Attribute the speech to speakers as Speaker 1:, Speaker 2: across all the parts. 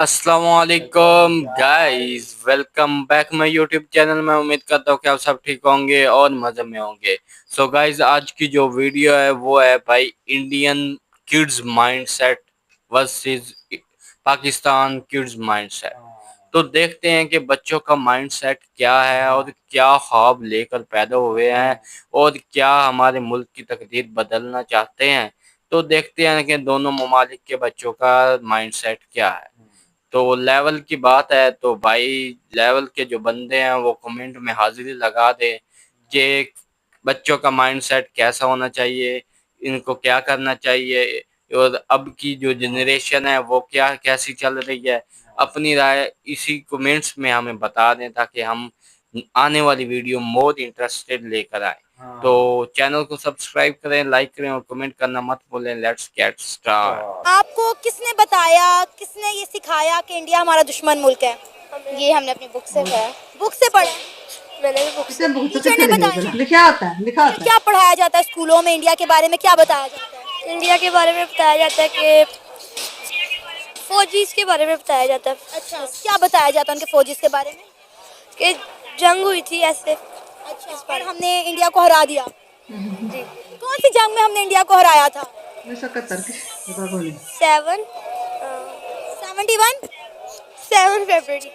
Speaker 1: अस्सलामुअलैकुम guys, welcome back my YouTube channel. मैं उम्मीद करता हूँ कि आप सब ठीक होंगे और मजे में होंगे। सो गाइस, आज की जो वीडियो है वो है भाई Indian kids mindset versus Pakistan kids mindset. तो देखते हैं कि बच्चों का माइंडसेट क्या है और क्या ख्वाब लेकर पैदा हुए हैं और क्या हमारे मुल्क की तकदीर बदलना चाहते हैं। तो देखते हैं कि दोनों ममालिक के बच्चों का माइंडसेट क्या है। तो लेवल की बात है तो भाई लेवल के जो बंदे हैं वो कमेंट में हाजिरी लगा दे कि बच्चों का माइंडसेट कैसा होना चाहिए, इनको क्या करना चाहिए और अब की जो जनरेशन है वो क्या कैसी चल रही है। अपनी राय इसी कमेंट्स में हमें बता दें ताकि हम आने वाली वीडियो मोर इंटरेस्टेड लेकर आए। तो चैनल को सब्सक्राइब करें, लाइक करें और कमेंट करना मत भूलें। Let's get start.
Speaker 2: आपको किसने बताया, किसने ये सिखाया कि इंडिया हमारा दुश्मन मुल्क है?
Speaker 3: ये हमने अपनी बुक से पढ़ा।
Speaker 2: बुक से पढ़ा?
Speaker 3: मैंने भी बुक से।
Speaker 2: टीचर ने बताया?
Speaker 4: लिखा आता है, लिखा
Speaker 2: फिर
Speaker 4: आता है।
Speaker 2: क्या पढ़ाया जाता है स्कूलों में? इंडिया के बारे में क्या बताया जाता है?
Speaker 3: इंडिया के बारे में बताया जाता है कि फौजीज के बारे में बताया जाता है।
Speaker 2: अच्छा, क्या बताया जाता है उनके फौजीज के बारे में?
Speaker 3: कि जंग हुई थी ऐसे।
Speaker 2: अच्छा, पर हमने इंडिया को हरा दिया।
Speaker 3: जी।
Speaker 2: कौन सी जंग में हमने इंडिया को हराया था?
Speaker 4: 1971
Speaker 3: 7
Speaker 2: 71?
Speaker 3: 7 फरवरी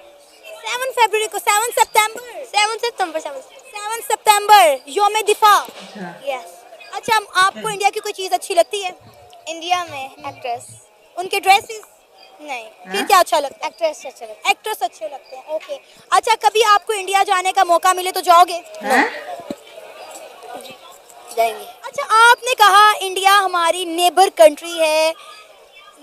Speaker 2: 7 फरवरी को, 7 सितंबर,
Speaker 3: 7 सितंबर
Speaker 2: 7 सितंबर योम दिफा।
Speaker 4: अच्छा,
Speaker 3: यस।
Speaker 2: अच्छा, आपको इंडिया की कोई चीज अच्छी लगती है?
Speaker 3: इंडिया में एक्ट्रेस
Speaker 2: उनके ड्रेसेस?
Speaker 3: नहीं,
Speaker 2: फिर क्या अच्छा लगता है?
Speaker 3: एक्ट्रेस अच्छा लगता
Speaker 2: एक्ट्रेस अच्छे लगते हैं। ओके। अच्छा, कभी आपको इंडिया जाने का मौका मिले तो जाओगे?
Speaker 4: हैं?
Speaker 3: है। जाएंगे।
Speaker 2: अच्छा, आपने कहा इंडिया हमारी नेबर कंट्री है,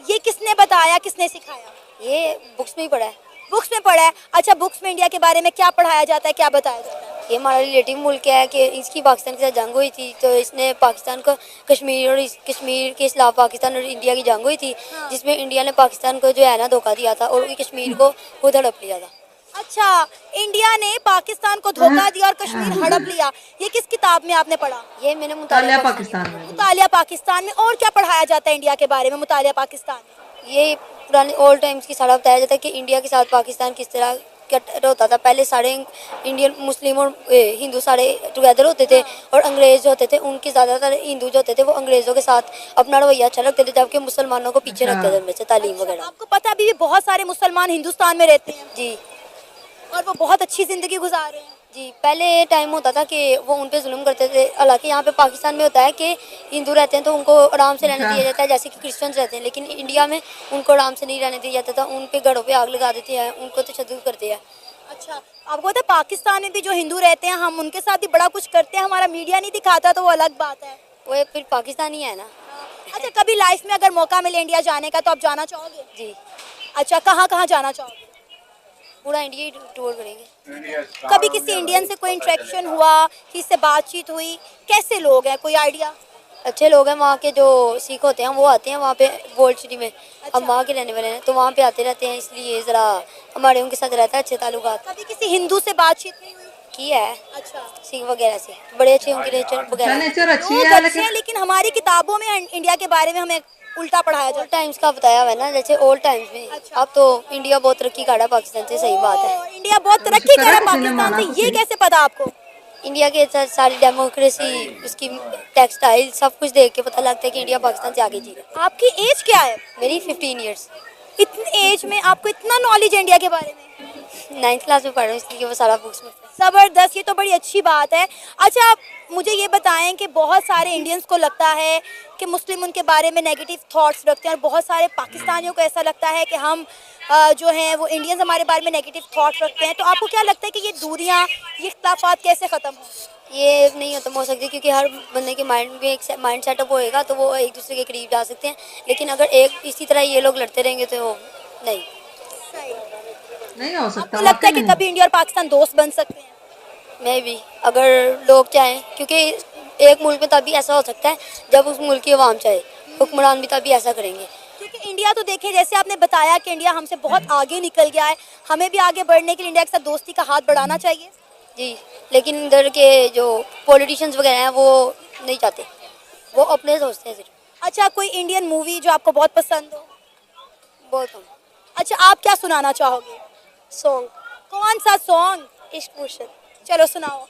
Speaker 2: ये किसने बताया, किसने सिखाया?
Speaker 3: ये बुक्स में ही पढ़ा है।
Speaker 2: बुक्स में पढ़ा है? अच्छा, बुक्स में इंडिया के बारे में क्या पढ़ाया जाता है, क्या बताया जाता है?
Speaker 3: ये हमारा रिलेटिव मुल्क है कि इसकी पाकिस्तान के साथ जंग हुई थी, तो इसने पाकिस्तान को कश्मीर और कश्मीर के खिलाफ पाकिस्तान और इंडिया की जंग हुई थी,
Speaker 2: हाँ।
Speaker 3: जिसमें इंडिया ने पाकिस्तान को जो है ना धोखा दिया था और कश्मीर को खुद हड़प लिया था।
Speaker 2: अच्छा, इंडिया ने पाकिस्तान को धोखा दिया और कश्मीर हड़प लिया। ये किस किताब में आपने पढ़ा?
Speaker 3: ये मैंने
Speaker 4: तालिया पाकिस्तान में।
Speaker 2: मुतालिया पाकिस्तान में। और क्या पढ़ाया जाता है इंडिया के बारे में मुतालिया पाकिस्तान में?
Speaker 3: ये पुराने ओल्ड टाइम्स की सारा बताया जाता है कि इंडिया के साथ पाकिस्तान किस तरह होता था। पहले सारे इंडियन मुस्लिम और हिंदू सारे टुगेदर होते थे, और अंग्रेज जो होते थे उनके ज़्यादातर हिंदू जो होते थे वो अंग्रेज़ों के साथ अपना रवैया अच्छा रखते थे, जबकि मुसलमानों को पीछे रखते थे उनमें से तालीम वगैरह।
Speaker 2: आपको पता है, अभी भी बहुत सारे मुसलमान हिंदुस्तान में रहते हैं
Speaker 3: जी
Speaker 2: और वो बहुत अच्छी जिंदगी गुजार रहे हैं।
Speaker 3: जी। पहले टाइम होता था कि वो उन पे जुल्म करते थे। हालांकि यहाँ पे पाकिस्तान में होता है कि हिंदू रहते हैं तो उनको आराम से रहने दिया जाता है, जैसे कि क्रिश्चियंस रहते हैं, लेकिन इंडिया में उनको आराम से नहीं रहने दिया जाता था। उन पे घरों पे आग लगा देते हैं, उनको तशद्दुद करते हैं।
Speaker 2: अच्छा, आपको पता है पाकिस्तान में भी जो हिंदू रहते हैं हम उनके साथ भी बड़ा कुछ करते हैं, हमारा मीडिया नहीं दिखाता तो वो अलग बात है।
Speaker 3: वो फिर पाकिस्तानी है ना।
Speaker 2: अच्छा, कभी लाइफ में अगर मौका मिले इंडिया जाने का तो आप जाना चाहोगे?
Speaker 3: जी,
Speaker 2: अच्छा, कहाँ कहाँ जाना चाहोगे?
Speaker 3: पूरा इंडिया ही टूर करेंगे।
Speaker 2: कभी किसी इंडियन से कोई इंटरेक्शन हुआ, किसी से बातचीत हुई? कैसे लोग हैं, कोई आइडिया?
Speaker 3: अच्छे लोग हैं वहाँ के, जो सिख होते हैं वो आते हैं वहाँ पे गोल्ड सिटी में। हम वहाँ के रहने वाले हैं तो वहाँ पे आते रहते हैं, इसलिए ज़रा हमारे उनके साथ रहता है अच्छे ताल्लुकात।
Speaker 2: कभी किसी हिंदू से बातचीत नहीं हुई?
Speaker 3: की है
Speaker 2: अच्छा,
Speaker 3: सिख वगैरह से, बड़े अच्छे उनके नेचर वगैरह।
Speaker 4: नेचर अच्छी
Speaker 2: लोग
Speaker 4: है
Speaker 2: अच्छे हैं, लेकिन हमारी किताबों में इंडिया के बारे में हमें उल्टा पढ़ाया
Speaker 3: ओल्ड
Speaker 2: जाता है।
Speaker 3: टाइम्स का बताया हुआ है ना, जैसे ओल्ड टाइम्स में।
Speaker 2: अच्छा।
Speaker 3: अब तो इंडिया बहुत तरक्की कर रहा है पाकिस्तान से, सही बात है।
Speaker 2: इंडिया बहुत तरक्की कर रहा है पाकिस्तान से, ये कैसे पता आपको?
Speaker 3: इंडिया के सारी डेमोक्रेसी, उसकी टेक्सटाइल, सब कुछ देख के पता लगता है कि इंडिया पाकिस्तान से आगे जी रहा है।
Speaker 2: आपकी एज क्या है?
Speaker 3: मेरी 15 ईयर्स।
Speaker 2: इतनी एज में आपको इतना नॉलेज है इंडिया के बारे में?
Speaker 3: 9th क्लास में पढ़ रहा हूँ, इसलिए वो सारा बुक्स में।
Speaker 2: जबरदस्त, ये तो बड़ी अच्छी बात है। अच्छा, आप मुझे ये बताएं कि बहुत सारे इंडियंस को लगता है कि मुस्लिम उनके बारे में नेगेटिव थॉट्स रखते हैं और बहुत सारे पाकिस्तानियों को ऐसा लगता है कि हम जो हैं वो इंडियंस हमारे बारे में नेगेटिव थॉट्स रखते हैं। तो आपको क्या लगता है कि ये दूरियां, ये इख्तिलाफात कैसे ख़त्म हों?
Speaker 3: ये नहीं खत्म हो सकती, क्योंकि हर बंदे के माइंड में एक माइंड सेटअप होएगा तो वो एक दूसरे के करीब जा सकते हैं। लेकिन अगर एक इसी तरह ये लोग लड़ते रहेंगे तो नहीं।
Speaker 4: नहीं हो सकता।
Speaker 2: आपको लगता है कि कभी इंडिया और पाकिस्तान दोस्त बन सकते हैं?
Speaker 3: मैं भी, अगर लोग चाहें, क्योंकि एक मुल्क में तभी ऐसा हो सकता है जब उस मुल्क की आवाम चाहे। हुक्मरान भी तभी ऐसा करेंगे।
Speaker 2: क्योंकि इंडिया तो देखिए, जैसे आपने बताया कि इंडिया हमसे बहुत आगे निकल गया है, हमें भी आगे बढ़ने के लिए इंडिया के साथ दोस्ती का हाथ बढ़ाना चाहिए।
Speaker 3: जी, लेकिन इधर के जो पॉलिटिशियंस वगैरह हैं वो नहीं चाहते, वो अपने सोचते हैं सिर्फ।
Speaker 2: अच्छा, कोई इंडियन मूवी जो आपको बहुत पसंद हो?
Speaker 3: बहुत कम।
Speaker 2: अच्छा, आप क्या सुनाना चाहोगे?
Speaker 3: सॉन्ग
Speaker 2: कौन सा सॉन्ग?
Speaker 3: इश्क मुर्शिद।
Speaker 2: चलो सुनाओ।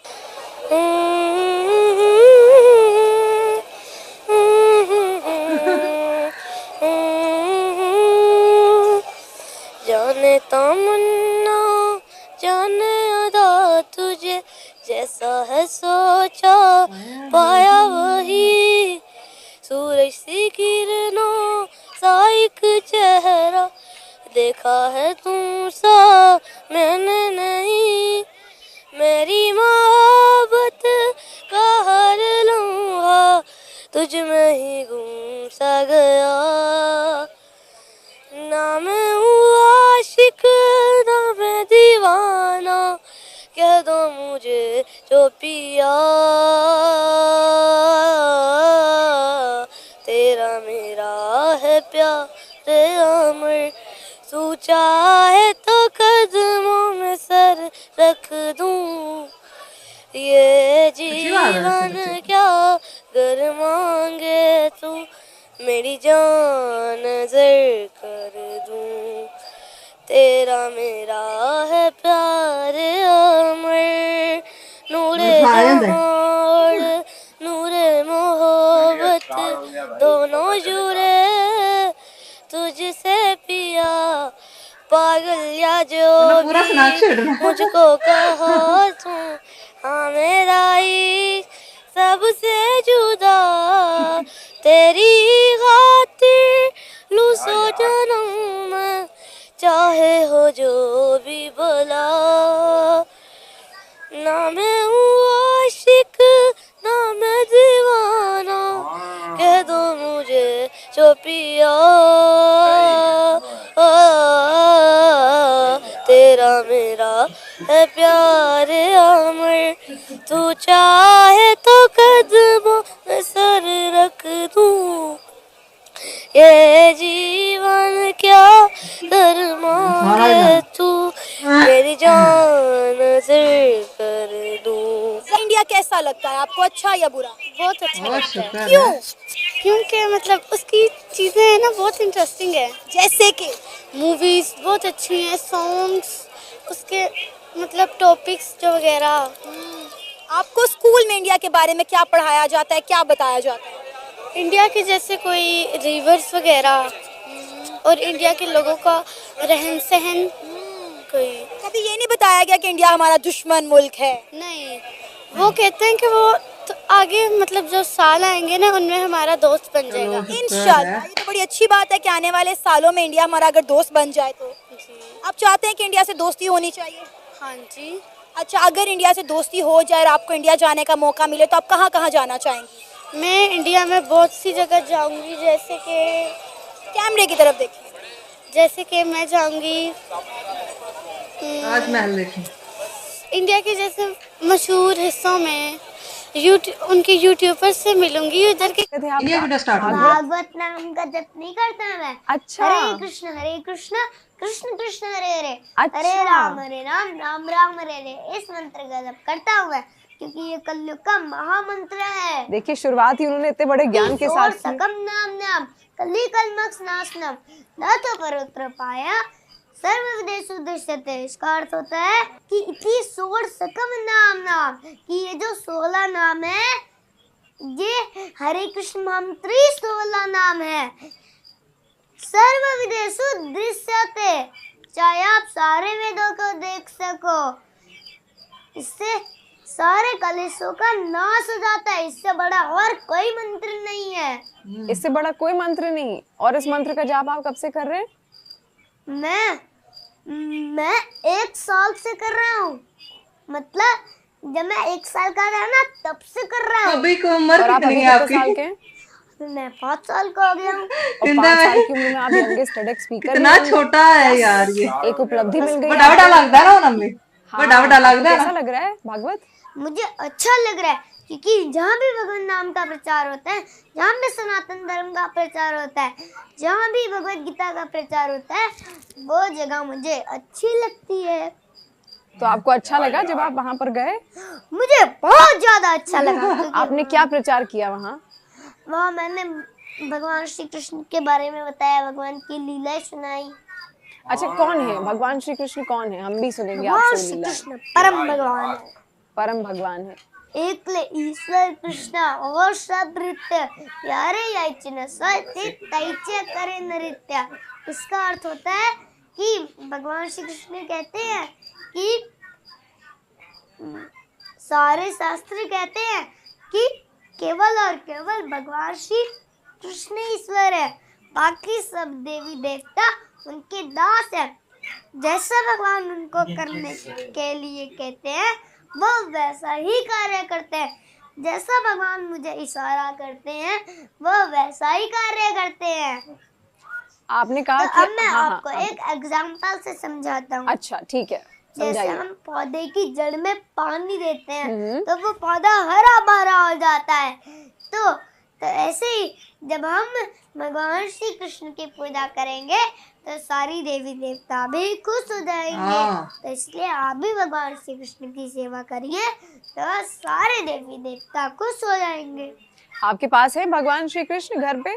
Speaker 3: जाने तमन्ना जाने अदा तुझे जैसा है सोचा पाया वही सूरज सी किरणों सा एक चेहरा देखा है तुमसा मैंने नहीं मेरी मोहब्बत का हर लम्हा तुझ में ही गुम सा गया ना मैं हूँ आशिक ना मैं दीवाना कह दो मुझे जो पिया तेरा मेरा है प्यार अमर तू चाहे तो कदमों में सर रख दूं ये जीवन क्या गर मांगे तू मेरी जान नजर कर दूं तेरा मेरा है प्यार अमर नूरे जहान नूरे मोहब्बत दोनों जुड़े तुझसे पिया पागल या जो भी मुझको कहो तू हाँ मेरा ही सबसे जुदा तेरी खातिर लूं सो जन्म चाहे हो जो भी भला ना मैं हूँ आशिक ना मैं दीवाना कह दो मुझे जो पिया तेरा मेरा है प्यार अमर तू चाहे तो कदमों में सर रख दूं ये जीवन क्या कर मांगे तू मेरी जान नजर कर दूं
Speaker 2: इंडिया कैसा लगता है आपको, अच्छा या बुरा?
Speaker 3: बहुत अच्छा लगता है
Speaker 2: क्यों?
Speaker 3: क्योंकि मतलब उसकी चीज़ें है ना बहुत इंटरेस्टिंग है
Speaker 2: जैसे कि
Speaker 3: मूवीज बहुत अच्छी हैं सॉन्ग्स उसके मतलब टॉपिक्स जो वगैरह
Speaker 2: आपको स्कूल में इंडिया के बारे में क्या पढ़ाया जाता है, क्या बताया जाता है?
Speaker 3: इंडिया के जैसे कोई रिवर्स वगैरह और इंडिया के लोगों का रहन सहन कोई
Speaker 2: कभी ये नहीं बताया गया कि इंडिया हमारा दुश्मन मुल्क है?
Speaker 3: नहीं वो कहते हैं कि वो तो आगे मतलब जो साल आएंगे ना उनमें हमारा दोस्त बन जाएगा
Speaker 2: इंशाल्लाह। ये तो बड़ी अच्छी बात है कि आने वाले सालों में इंडिया हमारा अगर दोस्त बन जाए तो। आप चाहते हैं कि इंडिया से दोस्ती होनी चाहिए?
Speaker 3: हाँ जी।
Speaker 2: अच्छा, अगर इंडिया से दोस्ती हो जाए और आपको इंडिया जाने का मौका मिले तो आप कहाँ कहाँ जाना चाहेंगी?
Speaker 3: मैं इंडिया में बहुत सी जगह जाऊंगी जैसे कि
Speaker 2: कैमरे की तरफ देखिए।
Speaker 3: जैसे कि मैं जाऊंगी
Speaker 4: ताजमहल देखें।
Speaker 3: इंडिया के जैसे मशहूर हिस्सों में उनके यूट्यूबर से मिलूंगी उधर के
Speaker 4: ये वीडियो स्टार्ट हो गया।
Speaker 5: भागवत नाम का जप नहीं करता मैं।
Speaker 6: अच्छा।
Speaker 5: हरे कृष्ण कृष्ण कृष्ण हरे हरे
Speaker 6: अच्छा।
Speaker 5: हरे राम राम राम हरे हरे इस मंत्र का जप करता हूँ मैं क्योंकि ये कलयुग का महामंत्र है।
Speaker 6: देखिए शुरुआत ही उन्होंने इतने बड़े ज्ञान के साथ की।
Speaker 5: सकम नाम नाम कली कलमक्स नाशनम न तो परोत्र पाया सर्व विदेशु दृश्यते। इसका अर्थ होता है कि इतनी सोर सकम नाम नाम कि ये जो 16 नाम है ये हरे कृष्ण मंत्री 16 नाम है। सर्व विदेशु दृश्यते चाहे आप सारे वेदों को देख सको इससे सारे कलेशों का नाश हो जाता है। इससे बड़ा और कोई मंत्र नहीं है।
Speaker 6: इससे बड़ा कोई मंत्र नहीं। और इस मंत्र का जाप आप कब से कर रहे हैं?
Speaker 5: मैं 1 साल से कर रहा हूँ। मतलब जब मैं 1 साल का था ना तब से कर रहा हूँ।
Speaker 4: अभी को उम्र
Speaker 6: और आप
Speaker 4: कितनी
Speaker 6: अभी
Speaker 4: है
Speaker 6: कितने साल
Speaker 4: आपकी?
Speaker 6: के हैं?
Speaker 5: मैं 5 साल का हो गया हूँ।
Speaker 6: और 5 साल की उम्र में आप यंगेस्ट TEDx स्पीकर
Speaker 4: कितना छोटा है यार ये।
Speaker 6: एक उपलब्धि मिल गई।
Speaker 4: बड़ा बड़ा लगता है ना उनमें। बड़ा बड़ा
Speaker 6: आपको
Speaker 4: लगता है
Speaker 6: कैसा
Speaker 4: ना।
Speaker 6: लग रहा है भागवत?
Speaker 5: मुझे अच्छा लग रहा है क्योंकि जहाँ भी भगवान नाम का प्रचार होता है, जहाँ भी सनातन धर्म का प्रचार होता है, जहाँ भी भगवत गीता का प्रचार होता है वो जगह मुझे अच्छी लगती है।
Speaker 6: तो आपको अच्छा लगा जब आप वहाँ पर गए?
Speaker 5: मुझे बहुत ज्यादा अच्छा लगा।
Speaker 6: आपने क्या प्रचार किया वहाँ?
Speaker 5: वहाँ मैंने भगवान श्री कृष्ण के बारे में बताया, भगवान की लीलाएं सुनाई।
Speaker 6: अच्छा, कौन है भगवान श्री कृष्ण? कौन है? हम भी सुनेंगे
Speaker 5: भगवान
Speaker 6: आपसे
Speaker 5: श्री
Speaker 6: लीलाएं।
Speaker 5: कृष्ण परम भगवान है,
Speaker 6: परम भगवान है।
Speaker 5: एकले ईश्वर कृष्ण और सब नृत्य यारे याचन सत्य तैचे करे नृत्य। इसका अर्थ होता है कि भगवान श्री कृष्ण कहते हैं कि सारे शास्त्र कहते हैं कि केवल और केवल भगवान श्री कृष्ण ईश्वर है, बाकी सब देवी देवता उनके दास है। जैसा भगवान उनको करने के लिए कहते हैं वो वैसा ही कार्य करते हैं। जैसा भगवान मुझे इशारा करते हैं वो वैसा ही कार्य करते हैं।
Speaker 6: आपने कहा
Speaker 5: तो
Speaker 6: कि
Speaker 5: अब मैं
Speaker 6: हाँ,
Speaker 5: आपको
Speaker 6: हाँ,
Speaker 5: एक एग्जांपल से समझाता हूँ।
Speaker 6: अच्छा ठीक है,
Speaker 5: जैसे
Speaker 6: समझाइए।
Speaker 5: हम पौधे की जड़ में पानी देते हैं तो वो पौधा हरा भरा हो जाता है। तो ऐसे ही जब हम भगवान श्री कृष्ण की पूजा करेंगे तो सारी देवी देवता भी खुश हो जाएंगे।
Speaker 4: हाँ।
Speaker 5: तो इसलिए आप भी भगवान श्री कृष्ण की सेवा करिए तो सारे देवी देवता खुश हो जाएंगे।
Speaker 6: आपके पास है भगवान श्री कृष्ण घर पे?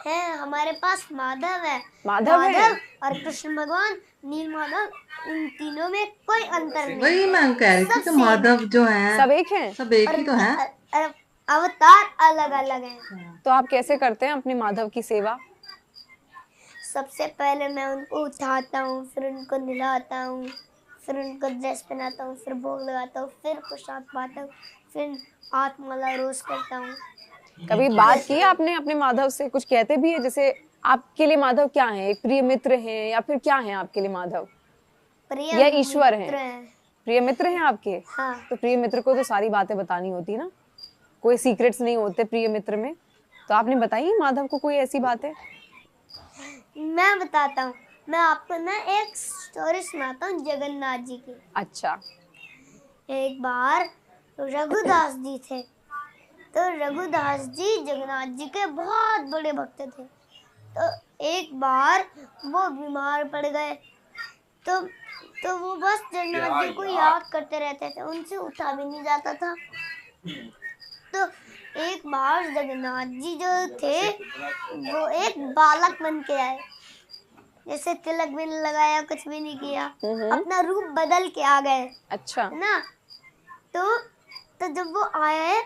Speaker 5: है, हमारे पास माधव है।
Speaker 6: माधव है?
Speaker 5: और कृष्ण भगवान नील माधव, इन तीनों में कोई अंतर नहीं।
Speaker 4: वही मैं कह रही थी कि
Speaker 5: सब
Speaker 4: माधव जो है
Speaker 6: सब एक हैं?
Speaker 4: सब एक ही तो है।
Speaker 5: और अवतार अलग अलग हैं।
Speaker 6: तो आप कैसे करते हैं अपने माधव की सेवा?
Speaker 5: सबसे पहले मैं उनको उठाता हूँ, फिर उनको नहलाता हूँ, फिर उनको ड्रेस पहनाता हूँ, फिर भोग लगाता हूँ, फिर प्रसाद पाता हूँ, फिर आत्माला रोज करता हूँ।
Speaker 6: कभी बात की आपने अपने माधव से? कुछ कहते भी है? जैसे आपके लिए माधव क्या है? एक प्रिय मित्र हैं या फिर क्या है आपके लिए माधव?
Speaker 5: प्रिय
Speaker 6: या ईश्वर
Speaker 5: मित्र
Speaker 6: हैं? प्रिय मित्र हैं आपके?
Speaker 5: हाँ।
Speaker 6: तो प्रिय मित्र को तो सारी बातें बतानी होती ना, कोई सीक्रेट्स नहीं होते प्रिय मित्र में। तो आपने बताई माधव को कोई ऐसी बात है?
Speaker 5: मैं बताता हूँ। मैं आपको ना एक स्टोरी सुनाता हूँ जगन्नाथ जी की।
Speaker 6: अच्छा।
Speaker 5: एक बार रघुदास जी थे। तो रघुदास जी जगन्नाथ जी के बहुत बड़े भक्त थे। तो एक बार वो बीमार पड़ गए। तो वो बस जगन्नाथ जी को याद करते रहते थे, उनसे उठा भी नहीं जाता था। तो एक बार जगन्नाथ जी जो थे वो एक बालक बन के आए। जैसे तिलक भी नहीं लगाया, कुछ भी नहीं किया, अपना रूप बदल के आ गए।
Speaker 6: अच्छा।
Speaker 5: है ना? तो जब वो आए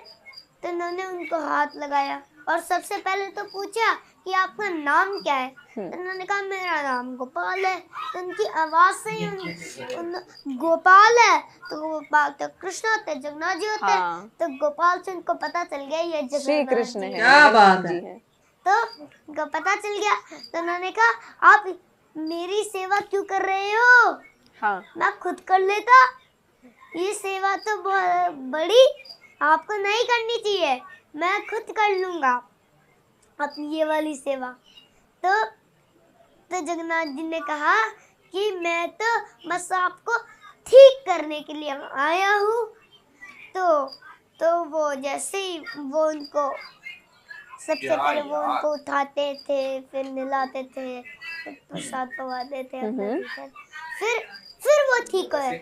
Speaker 5: तो उन्होंने उनको हाथ लगाया और सबसे पहले तो पूछा कि आपका नाम क्या है। तो उन्होंने कहा मेरा नाम गोपाल है। तो उनकी आवाज से ही गोपाल है, तो गोपाल तो कृष्ण होते, जगन्नाथ जी होते।
Speaker 6: हाँ।
Speaker 5: तो गोपाल से उनको पता चल गया ये
Speaker 6: श्री
Speaker 5: जगन्नाथ
Speaker 6: कृष्ण
Speaker 5: जी
Speaker 6: है,
Speaker 4: क्या बात
Speaker 6: जी
Speaker 4: है।
Speaker 6: हैं।
Speaker 5: तो उनको पता चल गया। तो उन्होंने कहा आप मेरी सेवा क्यों कर रहे हो?
Speaker 6: हाँ।
Speaker 5: मैं खुद कर लेता। ये सेवा तो बहुत बड़ी आपको नहीं करनी चाहिए, मैं खुद कर लूंगा अपनी ये वाली सेवा। तो जगन्नाथ जी ने कहा कि मैं तो बस आपको ठीक करने के लिए आया हूँ। तो वो जैसे ही वो उनको सबसे पहले वो उनको उठाते थे, फिर नहलाते थे, फिर प्रसाद पवाते थे अपने भीतर, फिर वो ठीक हुए।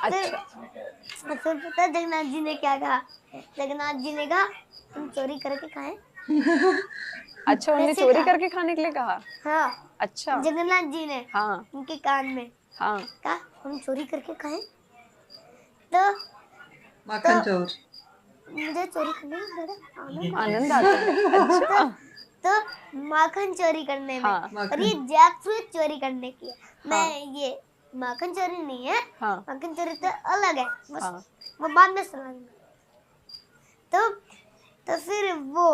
Speaker 5: फिर पता जगन्नाथ जी ने क्या कहा? जगन्नाथ जी ने कहा हम चोरी करके खाएं।
Speaker 6: अच्छा, उन्हें
Speaker 5: कैसे
Speaker 6: चोरी
Speaker 5: कहा?
Speaker 6: करके खाने के लिए कहा?
Speaker 5: हाँ,
Speaker 6: अच्छा।
Speaker 5: जगन्नाथ जी ने
Speaker 6: हाँ।
Speaker 5: उनके कान में
Speaker 6: हाँ।
Speaker 5: कहा हम चोरी करके खाएं। तो
Speaker 4: माखन चोर।
Speaker 5: मुझे चोरी करने में बड़ा
Speaker 6: आनंद आता है। अच्छा।
Speaker 5: तो माखन चोरी करने में।
Speaker 6: हाँ।
Speaker 5: और ये जैक फ्रूट चोरी करने की है। मैं ये माखन चोरी नहीं है।
Speaker 6: हाँ।
Speaker 5: माखन चोरी तो अलग है, बस
Speaker 6: हाँ।
Speaker 5: वो बाद में सुनाऊंगा। तो फिर वो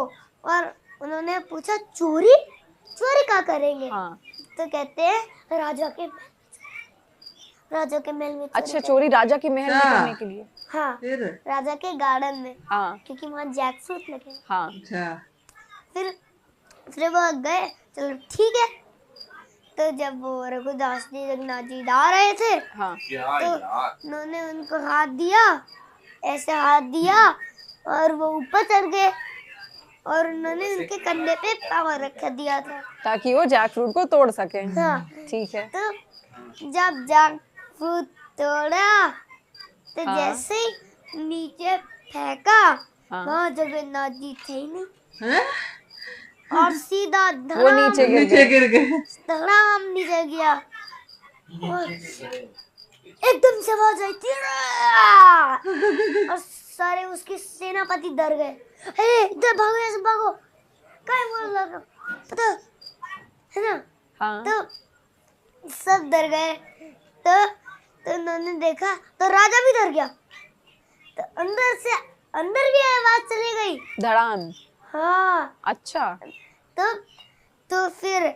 Speaker 5: और उन्होंने पूछा चोरी क्या करेंगे?
Speaker 6: हाँ।
Speaker 5: तो कहते हैं राजा के महल में
Speaker 6: अच्छा, चोरी राजा के महल में
Speaker 4: अच्छा।
Speaker 6: करने के लिए।
Speaker 5: हाँ,
Speaker 4: फिर
Speaker 5: राजा के गार्डन में,
Speaker 6: हाँ।
Speaker 5: क्योंकि वहाँ जैक फ्रूट लगे।
Speaker 6: हाँ।
Speaker 4: अच्छा।
Speaker 5: फिर वो गए, चलो ठीक है। तो जब वो रघुदास जी जगन्नाथ जी जा रहे थे
Speaker 6: हाँ।
Speaker 5: तो उन्होंने उनको हाथ दिया, ऐसे हाथ दिया और वो ऊपर चढ़ गए और उन्होंने उनके कंधे पे पाँव रख दिया था
Speaker 6: ताकि वो जैक फ्रूट को तोड़ सके।
Speaker 5: हाँ।
Speaker 6: ठीक है।
Speaker 5: तो जब जैक फ्रूट तोड़ा तो
Speaker 6: हाँ।
Speaker 5: जैसे ही नीचे फेंका
Speaker 6: हाँ।
Speaker 5: वहाँ जगन्नाथ जी थे ही नहीं
Speaker 4: हैं?
Speaker 5: और सीधा
Speaker 6: वो नीचे गिर
Speaker 4: नीचे
Speaker 6: गए।
Speaker 4: गिर गए।
Speaker 5: धड़ाम नीचे गया। और एकदम से आवाज आई थी और सारे उसके सेनापति डर गए। अरे इधर भागो, ऐसे भागो, क्या बोल रहा था पता है ना?
Speaker 6: हाँ
Speaker 5: तो सब डर गए। तो उन्होंने देखा तो राजा भी डर गया। तो अंदर भी आवाज चली गई।
Speaker 6: धड़ाम।
Speaker 5: हाँ।
Speaker 6: अच्छा।
Speaker 5: तो फिर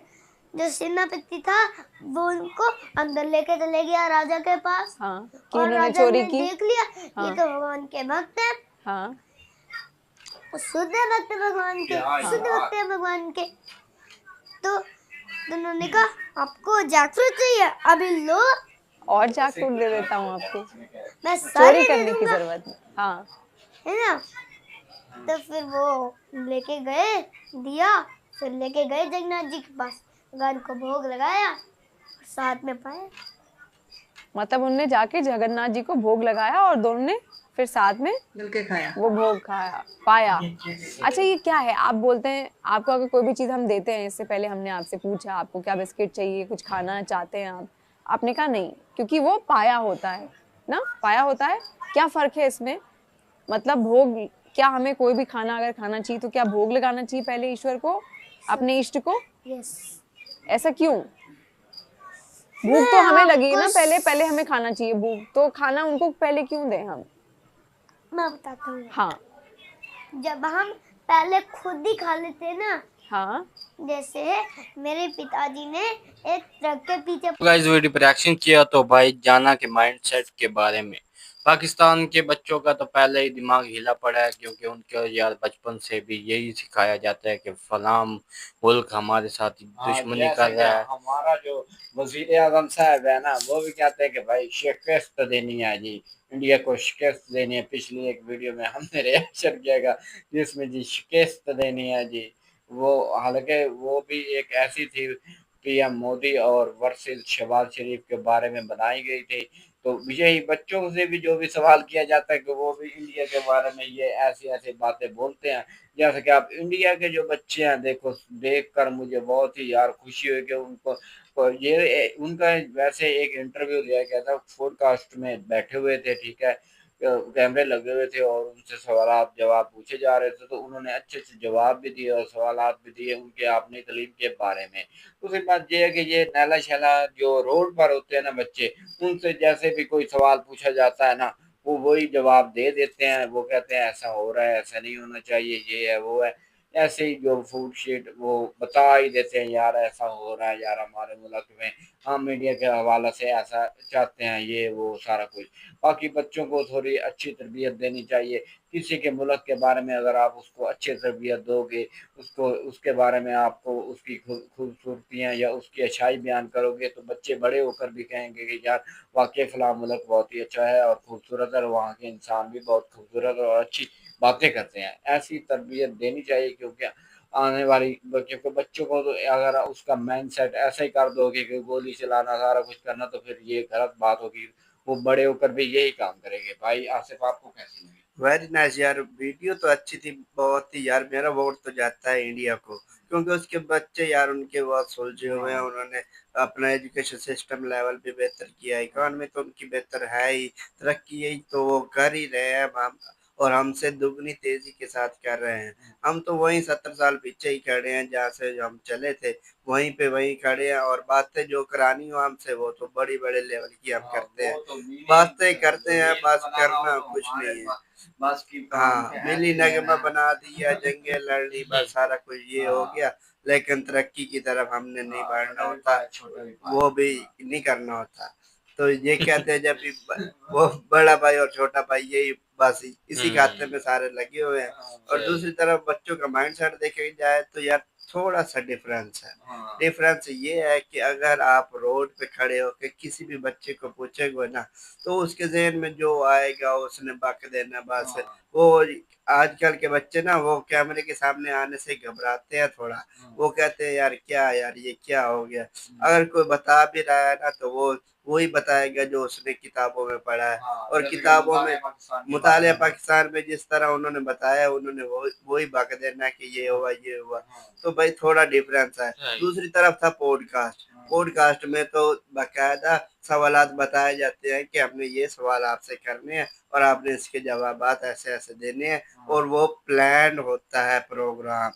Speaker 5: जो सेनापति था वो उनको अंदर लेके चले गया राजा के पास।
Speaker 6: हाँ कि
Speaker 5: और
Speaker 6: इन्होंने
Speaker 5: राजा
Speaker 6: चोरी
Speaker 5: ने
Speaker 6: की।
Speaker 5: देख लिया
Speaker 6: हाँ।
Speaker 5: ये तो भगवान के भक्त हैं,
Speaker 6: हाँ
Speaker 5: शुद्ध भक्त है भगवान के, शुद्ध भक्त है भगवान के। तो उन्होंने कहा आपको जैकफ्रूट चाहिए, अभी लो,
Speaker 6: और जैकफ्रूट दे देता हूँ आपको,
Speaker 5: मैं सारे
Speaker 6: चोरी
Speaker 5: दे
Speaker 6: करने की
Speaker 5: दूंगा,
Speaker 6: जरूरत नहीं। हाँ
Speaker 5: है ना? तो फिर वो लेके गए दिया, फिर लेके गए जगन्नाथ जी के पास, भगवान को भोग लगाया और साथ में पाया।
Speaker 6: मतलब उनने जाके जगन्नाथ जी को भोग लगाया और दोनों ने फिर साथ में
Speaker 4: मिलके खाया।
Speaker 6: वो भोग खाया पाया। अच्छा ये क्या है? आप बोलते हैं आपको अगर कोई भी चीज़ हम देते हैं, इससे पहले हमने आपसे पूछा आपको क्या बिस्किट चाहिए, कुछ खाना चाहते हैं आप, आपने कहा नहीं, क्योंकि वो पाया होता है ना, पाया होता है। क्या फ़र्क है इसमें? मतलब भोग, क्या हमें कोई भी खाना अगर खाना चाहिए तो क्या भोग लगाना चाहिए पहले ईश्वर को, अपने इष्ट को?
Speaker 5: यस।
Speaker 6: ऐसा क्यों? भूख तो हमें लगी है ना,
Speaker 5: आपको
Speaker 6: पहले हमें खाना चाहिए भूख, तो खाना उनको पहले क्यों दें हम?
Speaker 5: मैं बताता हूँ।
Speaker 6: हाँ
Speaker 5: जब हम पहले खुद ही खा लेते हैं ना,
Speaker 6: हाँ
Speaker 5: जैसे मेरे पिताजी ने एक ट्रक के पीछे
Speaker 1: गाइस वीडियो पर रिएक्शन किया तो भाई जाना के माइंडसेट के बारे में। पाकिस्तान के बच्चों का तो पहले ही दिमाग हिला पड़ा है, क्योंकि उनके यार बचपन से भी यही सिखाया जाता है कि फलां मुल्क हमारे साथ दुश्मनी कर रहा है।
Speaker 7: हमारा जो वजीर आजम साहब है ना, वो भी कहते हैं कि भाई शिकस्त देनी है जी, इंडिया को शिकस्त देनी है। पिछली एक वीडियो में हमने रिएक्शन किया जिसमें जी शिकस्त देनी है जी, वो हालांकि वो भी एक ऐसी थी पीएम मोदी और वर्सेस शहबाज शरीफ के बारे में बनाई गई थी। तो यही बच्चों से भी जो भी सवाल किया जाता है कि वो भी इंडिया के बारे में ये ऐसी ऐसी बातें बोलते हैं। जैसे कि आप इंडिया के जो बच्चे हैं, देखो देख कर मुझे बहुत ही यार खुशी हुई कि उनको ये उनका वैसे एक इंटरव्यू लिया गया था, पॉडकास्ट में बैठे हुए थे, ठीक है, कैमरे लगे हुए थे और उनसे सवाल जवाब पूछे जा रहे थे, तो उन्होंने अच्छे से जवाब भी दिए और सवाल भी दिए उनके अपनी तालीम के बारे में। दूसरी बात ये है कि ये नैला शैला जो रोड पर होते हैं ना बच्चे, उनसे जैसे भी कोई सवाल पूछा जाता है ना, वो वही जवाब दे देते हैं। वो कहते हैं ऐसा हो रहा है, ऐसा नहीं होना चाहिए, ये है वो है, ऐसे ही जो फूड शीट वो बता ही देते हैं यार ऐसा हो रहा है यार हमारे मुल्क में, हम मीडिया के हवाले से ऐसा चाहते हैं, ये वो सारा कुछ। बाकी बच्चों को थोड़ी अच्छी तरबियत देनी चाहिए। किसी के मुल्क के बारे में अगर आप उसको अच्छी तरबियत दोगे, उसको उसके बारे में आपको उसकी खूबसूरतियाँ या उसकी अच्छाई बयान करोगे, तो बच्चे बड़े होकर भी कहेंगे कि यार वाकई फ़लाँ मुल्क बहुत ही अच्छा है और खूबसूरत है और वहाँ के इंसान भी बहुत खूबसूरत और अच्छी बातें करते हैं। ऐसी तरबियत देनी चाहिए, क्योंकि आने वाली बच्चों को तो अगर उसका माइंडसेट ऐसा ही कर दोगे कि गोली चलाना सारा कुछ करना, तो फिर ये गलत बात होगी, वो बड़े होकर भी यही काम करेंगे। भाई आसिफ आपको कैसी लगी?
Speaker 8: वेरी नाइस यार, वीडियो तो अच्छी थी बहुत ही यार। मेरा वोट तो जाता है इंडिया को, क्योंकि उसके बच्चे यार उनके बहुत सुलझे हुए हैं। उन्होंने अपना एजुकेशन सिस्टम लेवल भी बेहतर किया है, इकॉनमी तो उनकी बेहतर है ही, तरक्की यही तो वो कर ही रहे हैं। हम और हमसे दुगनी तेजी के साथ कर रहे हैं। हम तो वहीं 70 साल पीछे ही खड़े हैं, जहाँ से हम चले थे वहीं पे वहीं खड़े हैं। और बातें जो करानी हो हमसे वो तो बड़ी बड़े लेवल की हम करते हैं, बातें करते हैं, बस करना कुछ नहीं है।
Speaker 7: बस की
Speaker 8: हाँ, मिली नगमा बना दिया, जंगे लड़ ली, बस सारा कुछ ये हो गया। लेकिन तरक्की की तरफ हमने नहीं बढ़ना होता, वो भी नहीं करना होता। तो ये कहते हैं जब भी वो बड़ा भाई और छोटा भाई यही बस इसी खाते में सारे लगे हुए हैं। और दूसरी तरफ बच्चों का माइंडसेट देखा जाए तो यार थोड़ा सा डिफरेंस है। डिफरेंस ये है कि अगर आप रोड पे खड़े होकर किसी भी बच्चे को पूछेंगे ना, तो उसके ज़हन में जो आएगा उसने बक देना बस। वो आजकल के बच्चे ना वो कैमरे के सामने आने से घबराते हैं थोड़ा। वो कहते हैं यार क्या यार ये क्या हो गया। अगर कोई बता भी रहा है ना तो वो वही बताएगा जो उसने किताबों में पढ़ा है। और किताबों में मुतालिया पाकिस्तान में जिस तरह उन्होंने बताया उन्होंने वही बक देना कि ये हुआ ये हुआ। तो भाई थोड़ा डिफरेंस है। दूसरी तरफ था पॉडकास्ट। पॉडकास्ट में तो बाकायदा सवालात बताए जाते हैं कि हमने ये सवाल आपसे करने हैं और आपने इसके जवाबात ऐसे ऐसे देने हैं, और वो प्लान होता है प्रोग्राम।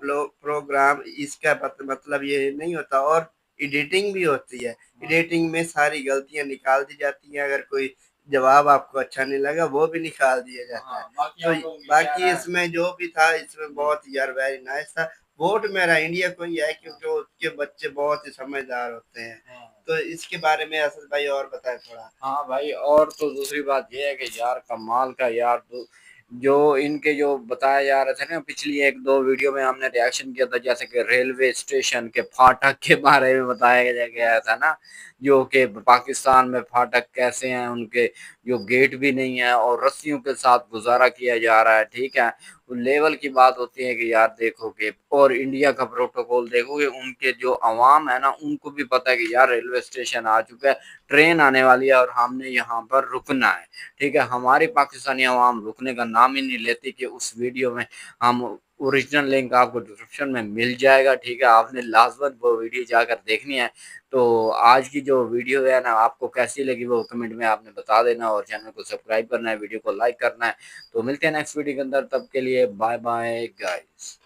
Speaker 8: प्रोग्राम इसका मतलब ये नहीं होता, और एडिटिंग भी होती है। एडिटिंग में सारी गलतियां निकाल दी जाती हैं, अगर कोई जवाब आपको अच्छा नहीं लगा वो भी निकाल दिया जाता है। तो बाकी इसमें जो भी था, इसमें बहुत यार वेरी नाइस था। वोट मेरा इंडिया को ही है, क्योंकि उसके बच्चे बहुत ही समझदार होते हैं। तो इसके बारे में असद भाई और बताएं थोड़ा।
Speaker 7: हाँ भाई, और तो दूसरी बात ये है कि यार कमाल का यार, जो इनके जो बताया जा रहे थे ना, पिछली एक दो वीडियो में हमने रिएक्शन किया था, जैसे कि रेलवे स्टेशन के फाटक के बारे में बताया गया था ना, जो कि पाकिस्तान में फाटक कैसे हैं, उनके जो गेट भी नहीं है और रस्सियों के साथ गुजारा किया जा रहा है। ठीक है, लेवल की बात होती है कि यार देखोगे, और इंडिया का प्रोटोकॉल देखोगे, उनके जो अवाम है ना, उनको भी पता है कि यार रेलवे स्टेशन आ चुका है, ट्रेन आने वाली है और हमने यहाँ पर रुकना है। ठीक है, हमारी पाकिस्तानी अवाम रुकने का नाम ही नहीं लेती। कि उस वीडियो में हम ओरिजिनल लिंक आपको डिस्क्रिप्शन में मिल जाएगा। ठीक है, आपने लाजमत वो वीडियो जाकर देखनी है। तो आज की जो वीडियो है ना, आपको कैसी लगी वो कमेंट में आपने बता देना, और चैनल को सब्सक्राइब करना है, वीडियो को लाइक करना है। तो मिलते हैं नेक्स्ट वीडियो के अंदर, तब के लिए बाय बाय गाइस।